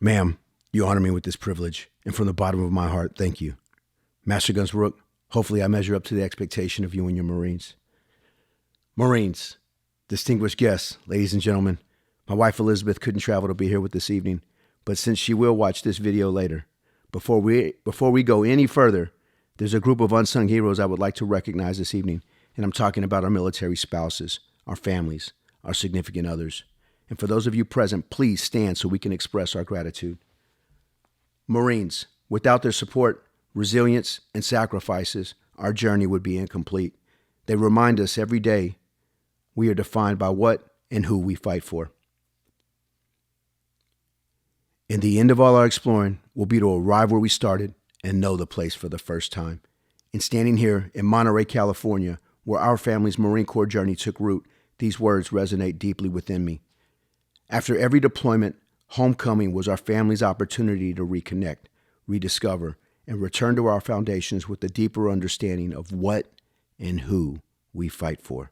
Ma'am, you honor me with this privilege, and from the bottom of my heart, thank you. Master Guns Rook, hopefully I measure up to the expectation of you and your Marines. Marines, distinguished guests, ladies and gentlemen, my wife Elizabeth couldn't travel to be here with this evening, but since she will watch this video later, before we go any further, there's a group of unsung heroes I would like to recognize this evening, and I'm talking about our military spouses, our families, our significant others. And for those of you present, please stand so we can express our gratitude. Marines, without their support, resilience, and sacrifices, our journey would be incomplete. They remind us every day we are defined by what and who we fight for. And the end of all our exploring will be to arrive where we started and know the place for the first time. And standing here in Monterey, California, where our family's Marine Corps journey took root, these words resonate deeply within me. After every deployment, homecoming was our family's opportunity to reconnect, rediscover, and return to our foundations with a deeper understanding of what and who we fight for.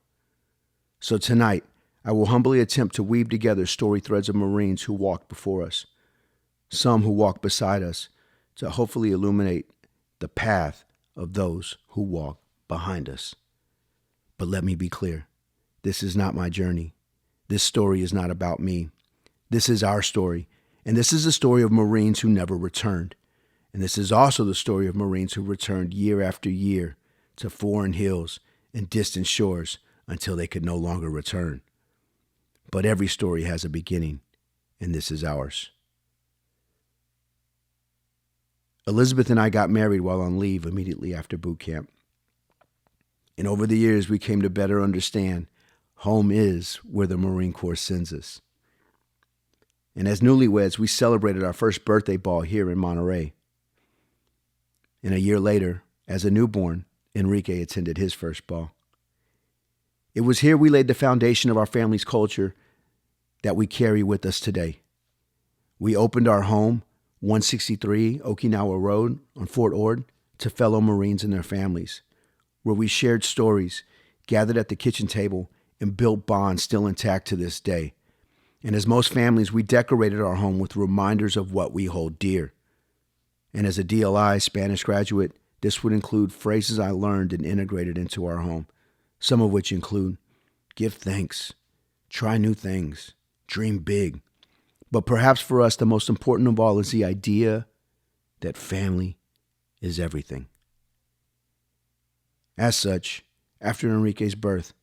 So tonight, I will humbly attempt to weave together story threads of Marines who walked before us, some who walked beside us, to hopefully illuminate the path of those who walk behind us. But let me be clear, this is not my journey. This story is not about me. This is our story, and this is the story of Marines who never returned. And this is also the story of Marines who returned year after year to foreign hills and distant shores until they could no longer return. But every story has a beginning, and this is ours. Elizabeth and I got married while on leave immediately after boot camp. And over the years, we came to better understand home is where the Marine Corps sends us. And as newlyweds, we celebrated our first birthday ball here in Monterey. And a year later, as a newborn, Enrique attended his first ball. It was here we laid the foundation of our family's culture that we carry with us today. We opened our home, 163 Okinawa Road on Fort Ord, to fellow Marines and their families, where we shared stories, gathered at the kitchen table, and built bonds still intact to this day. And as most families, we decorated our home with reminders of what we hold dear. And as a DLI Spanish graduate, this would include phrases I learned and integrated into our home, some of which include, give thanks, try new things, dream big. But perhaps for us, the most important of all is the idea that family is everything. As such, after Enrique's birth,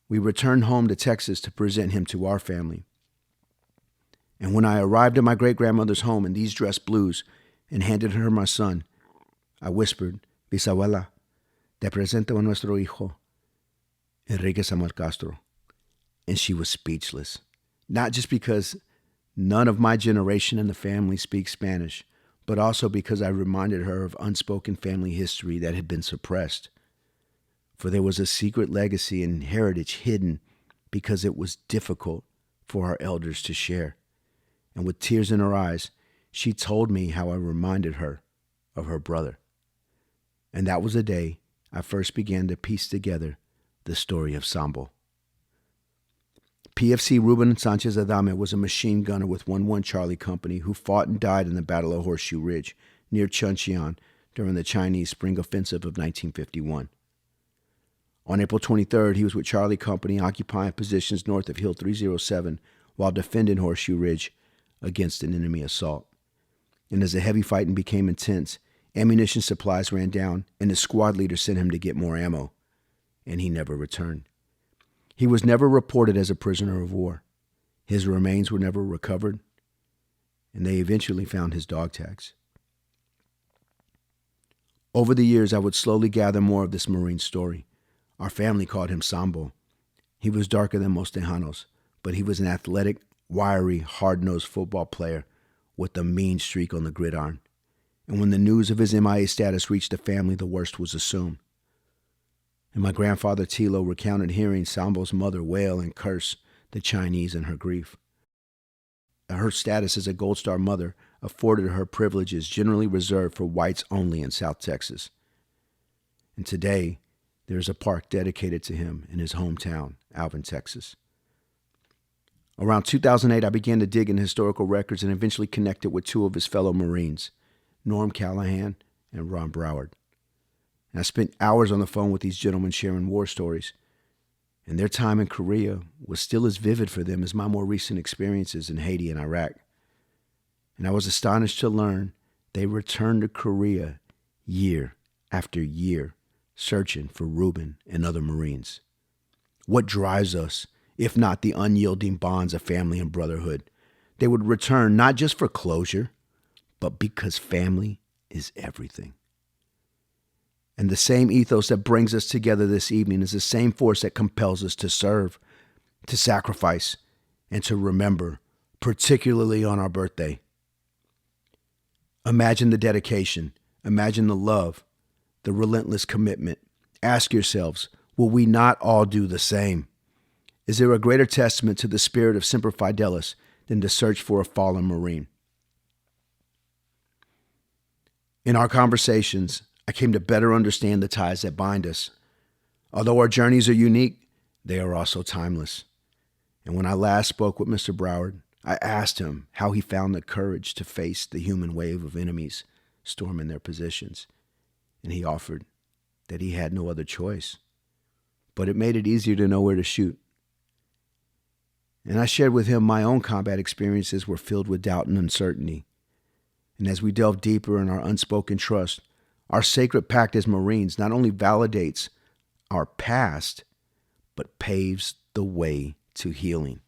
we returned home to Texas to present him to our family. And when I arrived at my great-grandmother's home in these dress blues and handed her my son, I whispered, Bisabuela, te presento a nuestro hijo, Enrique Samuel Castro. And she was speechless, not just because none of my generation in the family speaks Spanish, but also because I reminded her of unspoken family history that had been suppressed. For there was a secret legacy and heritage hidden because it was difficult for our elders to share. And with tears in her eyes, she told me how I reminded her of her brother. And that was the day I first began to piece together the story of Sambo. PFC Ruben Sanchez Adame was a machine gunner with 1-1 Charlie Company who fought and died in the Battle of Horseshoe Ridge near Chuncheon during the Chinese Spring Offensive of 1951. On April 23rd, he was with Charlie Company occupying positions north of Hill 307 while defending Horseshoe Ridge against an enemy assault. And as the heavy fighting became intense, ammunition supplies ran down and the squad leader sent him to get more ammo, and he never returned. He was never reported as a prisoner of war. His remains were never recovered, and they eventually found his dog tags. Over the years, I would slowly gather more of this Marine story. Our family called him Sambo. He was darker than most Tejanos, but he was an athletic, wiry, hard-nosed football player with a mean streak on the gridiron. And when the news of his MIA status reached the family, the worst was assumed. And my grandfather Tilo recounted hearing Sambo's mother wail and curse the Chinese in her grief. Her status as a Gold Star mother afforded her privileges generally reserved for whites only in South Texas. And today, there is a park dedicated to him in his hometown, Alvin, Texas. Around 2008, I began to dig in historical records and eventually connected with two of his fellow Marines, Norm Callahan and Ron Broward. And I spent hours on the phone with these gentlemen sharing war stories. And their time in Korea was still as vivid for them as my more recent experiences in Haiti and Iraq. And I was astonished to learn they returned to Korea year after year, searching for Reuben and other Marines. What drives us, if not the unyielding bonds of family and brotherhood? They would return not just for closure, but because family is everything. And the same ethos that brings us together this evening is the same force that compels us to serve, to sacrifice, and to remember, particularly on our birthday. Imagine the dedication. Imagine the love, the relentless commitment. Ask yourselves, will we not all do the same? Is there a greater testament to the spirit of Semper Fidelis than to search for a fallen Marine? In our conversations, I came to better understand the ties that bind us. Although our journeys are unique, they are also timeless. And when I last spoke with Mr. Broward, I asked him how he found the courage to face the human wave of enemies storming their positions. And he offered that he had no other choice. But it made it easier to know where to shoot. And I shared with him my own combat experiences were filled with doubt and uncertainty. And as we delve deeper in our unspoken trust, our sacred pact as Marines not only validates our past, but paves the way to healing.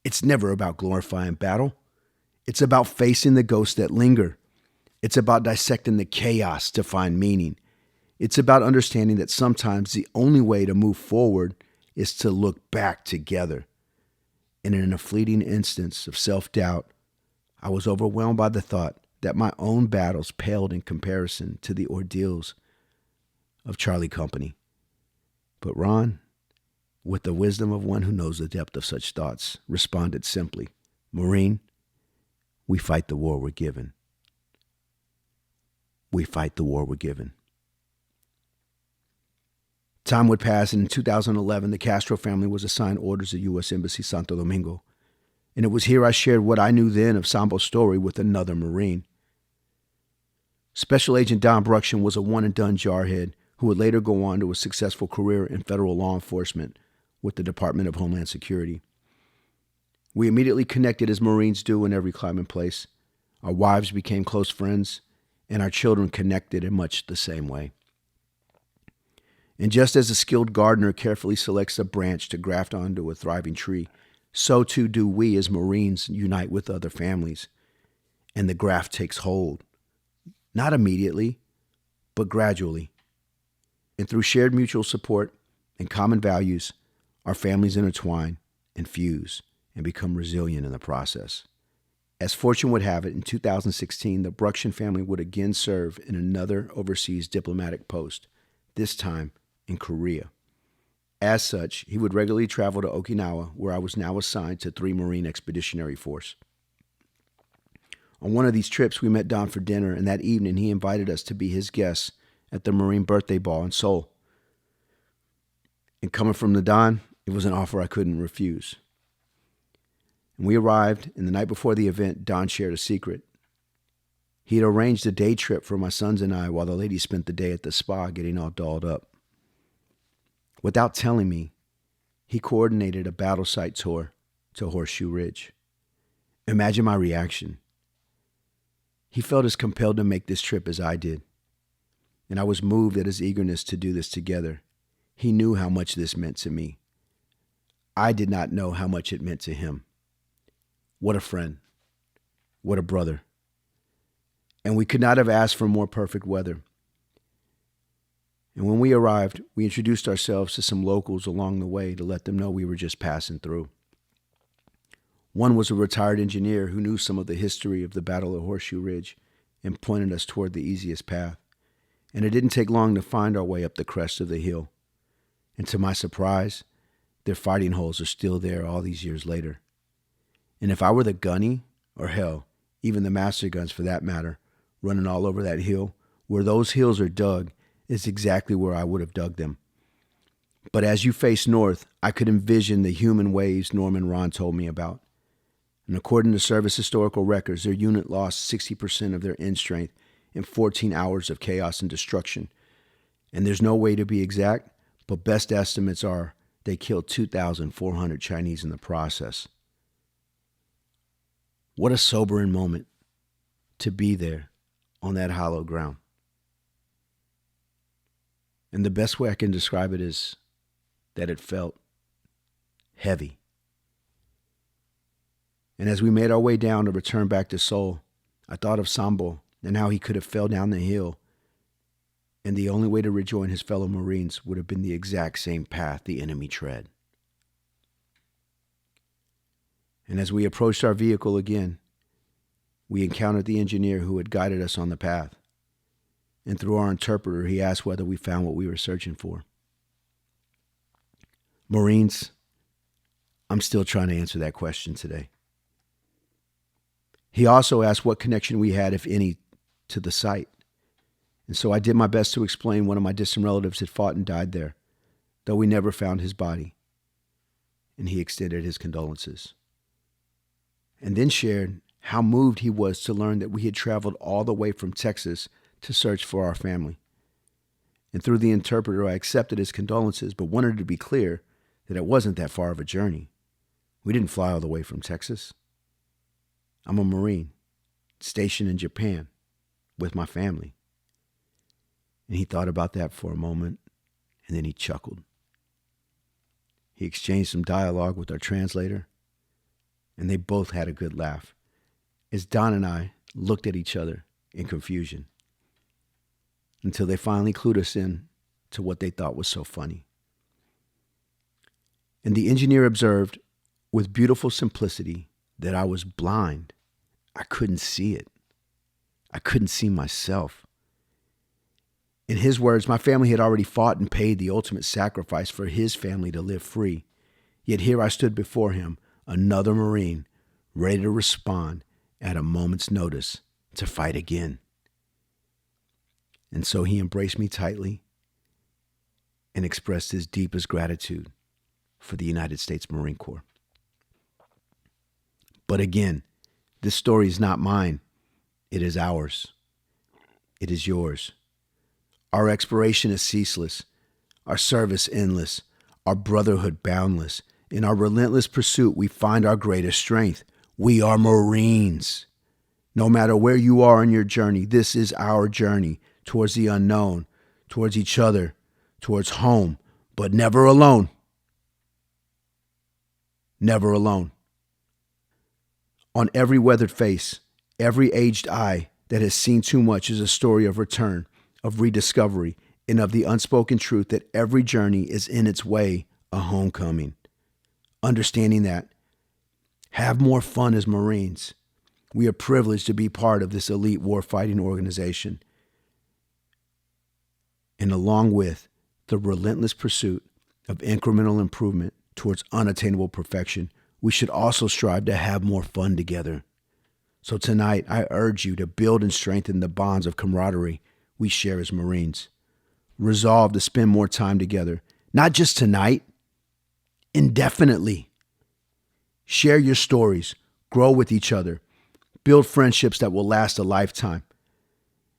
It's never about glorifying battle. It's about facing the ghosts that linger. It's about dissecting the chaos to find meaning. It's about understanding that sometimes the only way to move forward is to look back together. And in a fleeting instance of self-doubt, I was overwhelmed by the thought that my own battles paled in comparison to the ordeals of Charlie Company. But Ron, with the wisdom of one who knows the depth of such thoughts, responded simply, Marine, we fight the war we're given. We fight the war we're given. Time would pass, and in 2011, the Castro family was assigned orders at U.S. Embassy Santo Domingo. And it was here I shared what I knew then of Sambo's story with another Marine. Special Agent Don Bruction was a one-and-done jarhead who would later go on to a successful career in federal law enforcement with the Department of Homeland Security. We immediately connected as Marines do in every climbing place. Our wives became close friends, and our children connected in much the same way. And just as a skilled gardener carefully selects a branch to graft onto a thriving tree, so too do we as Marines unite with other families, and the graft takes hold. Not immediately, but gradually. And through shared mutual support and common values, our families intertwine and fuse and become resilient in the process. As fortune would have it, in 2016, the Bruction family would again serve in another overseas diplomatic post, this time in Korea. As such, he would regularly travel to Okinawa, where I was now assigned to 3 Marine Expeditionary Force. On one of these trips, we met Don for dinner, and that evening he invited us to be his guests at the Marine birthday ball in Seoul. And coming from the Don, it was an offer I couldn't refuse. And we arrived, and the night before the event, Don shared a secret. He had arranged a day trip for my sons and I while the ladies spent the day at the spa getting all dolled up. Without telling me, he coordinated a battle site tour to Horseshoe Ridge. Imagine my reaction. He felt as compelled to make this trip as I did, and I was moved at his eagerness to do this together. He knew how much this meant to me. I did not know how much it meant to him. What a friend. What a brother. And we could not have asked for more perfect weather. And when we arrived, we introduced ourselves to some locals along the way to let them know we were just passing through. One was a retired engineer who knew some of the history of the Battle of Horseshoe Ridge and pointed us toward the easiest path. And it didn't take long to find our way up the crest of the hill. And to my surprise, their fighting holes are still there all these years later. And if I were the gunny, or hell, even the master guns for that matter, running all over that hill, where those hills are dug is exactly where I would have dug them. But as you face north, I could envision the human waves Norman Ron told me about. And according to service historical records, their unit lost 60% of their end strength in 14 hours of chaos and destruction. And there's no way to be exact, but best estimates are they killed 2,400 Chinese in the process. What a sobering moment to be there on that hallowed ground. And the best way I can describe it is that it felt heavy. And as we made our way down to return back to Seoul, I thought of Sambo and how he could have fell down the hill, and the only way to rejoin his fellow Marines would have been the exact same path the enemy tread. And as we approached our vehicle again, we encountered the engineer who had guided us on the path. And through our interpreter, he asked whether we found what we were searching for. Marines, I'm still trying to answer that question today. He also asked what connection we had, if any, to the site. And so I did my best to explain one of my distant relatives had fought and died there, though we never found his body. And he extended his condolences. And then shared how moved he was to learn that we had traveled all the way from Texas to search for our family. And through the interpreter, I accepted his condolences, but wanted to be clear that it wasn't that far of a journey. We didn't fly all the way from Texas. I'm a Marine, stationed in Japan with my family. And he thought about that for a moment, and then he chuckled. He exchanged some dialogue with our translator, and they both had a good laugh as Don and I looked at each other in confusion until they finally clued us in to what they thought was so funny. And the engineer observed with beautiful simplicity that I was blind. I couldn't see it. I couldn't see myself. In his words, my family had already fought and paid the ultimate sacrifice for his family to live free. Yet here I stood before him, another Marine, ready to respond at a moment's notice to fight again. And so he embraced me tightly and expressed his deepest gratitude for the United States Marine Corps. But again, this story is not mine. It is ours. It is yours. Our exploration is ceaseless, our service endless, our brotherhood boundless. In our relentless pursuit, we find our greatest strength. We are Marines. No matter where you are on your journey, this is our journey towards the unknown, towards each other, towards home, but never alone. Never alone. On every weathered face, every aged eye that has seen too much is a story of return, of rediscovery, and of the unspoken truth that every journey is in its way a homecoming. Understanding that, have more fun as Marines. We are privileged to be part of this elite warfighting organization. And along with the relentless pursuit of incremental improvement towards unattainable perfection, we should also strive to have more fun together. So tonight, I urge you to build and strengthen the bonds of camaraderie we share as Marines. Resolve to spend more time together, not just tonight, indefinitely. Share your stories, grow with each other, build friendships that will last a lifetime.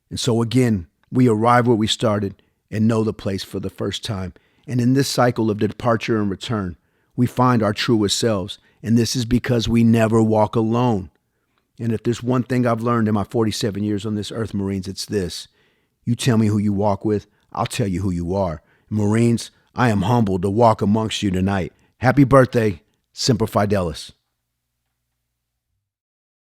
And so again, we arrive where we started and know the place for the first time. And in this cycle of departure and return, we find our truest selves. And this is because we never walk alone. And if there's one thing I've learned in my 47 years on this earth, Marines, it's this. You tell me who you walk with, I'll tell you who you are. Marines, I am humbled to walk amongst you tonight. Happy birthday, Semper Fidelis.